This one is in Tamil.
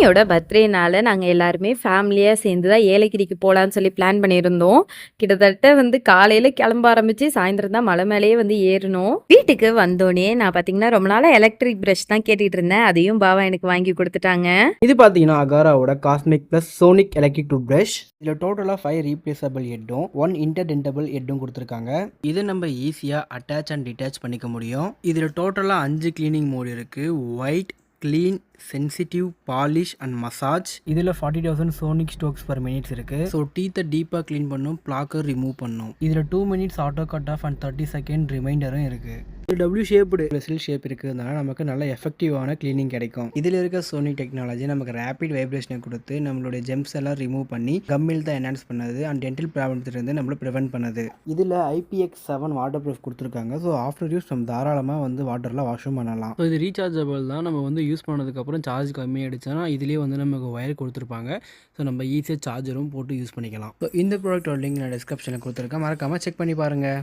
மம்மியோட பர்த்டேனால நாங்க எல்லாருமே ஃபேமிலியா சேர்ந்து தான் ஏலகிரிக்கு போலான்னு சொல்லி பிளான் பண்ணியிருந்தோம். கிட்டத்தட்ட காலையில கிளம்ப ஆரம்பிச்சு சாயந்தரம் தான் மலை மேலேயே ஏறணும். வீட்டுக்கு வந்தோனே நான் பார்த்தீங்கன்னா, ரொம்ப நாளா எலக்ட்ரிக் பிரஷ் தான் கேட்டுட்டு இருந்தேன். அதையும் பாவா எனக்கு வாங்கி குடுத்துட்டாங்க. இது பார்த்தீங்கன்னா, அகாராவோட cosmic plus sonic electric toothbrush. இதில் டோட்டலாக 5 ரீப்ளேசபிள் ஹெட்டும் 1 இன்டர்டென்டபிள் ஹெட்டும் கொடுத்துருக்காங்க. இதை நம்ம ஈஸியாக அட்டாச் அண்ட் டிட்டாச் பண்ணிக்க முடியும். இதில் டோட்டலாக 5 கிளீனிங் மோட் இருக்குது. White, clean, sensitive, polish and massage. இதில் 40,000 சோனிக் ஸ்ட்ரோக்ஸ் பர் மினிட்ஸ் இருக்குது. ஸோ டீத்தை டீப்பாக க்ளீன் பண்ணும், பிளாக்கர் ரிமூவ் பண்ணும். இதில் 2 minutes auto cut off and 30 second ரிமைண்டரும் இருக்குது. டபிள்யூ ஷேப்டு வெசில் ஷேப் இருக்கிறதுனால நமக்கு நல்ல எஃபெக்டிவான கிளீனிங் கிடைக்கும். இதில் இருக்க சோனி டெக்னாலஜி நமக்கு ரேபிட் வைப்ரேஷனை கொடுத்து நம்மளுடைய ஜெம்ஸ் எல்லாம் ரிமூவ் பண்ணி கம்மில் தான் என்ஹான்ஸ் பண்ணுது அண்ட் டென்டல் ப்ராப்ளத்திலிருந்து நம்மளை ப்ரிவென்ட் பண்ணுது. இதில் IPX7 வாட்டர் ப்ரூஃப் கொடுத்துருக்காங்க. ஸோ ஆஃப்டர் யூஸ் நம்ம தாராளமாக வாட்டரில் வாஷும் பண்ணலாம். ஸோ இது ரீசார்ஜபிள் தான். நம்ம யூஸ் பண்ணதுக்கப்புறம் சார்ஜ் கம்மியாகிடுச்சுன்னா இதுலேயே நமக்கு ஒயர் கொடுத்துருப்பாங்க. ஸோ நம்ம ஈஸியாக சார்ஜரும் போட்டு யூஸ் பண்ணிக்கலாம். ஸோ இந்த ப்ராடக்டோட லிங்க் நான் டிஸ்கிரிப்ஷனில் கொடுத்துருக்கேன். மறக்காமல் செக் பண்ணி பாருங்கள்.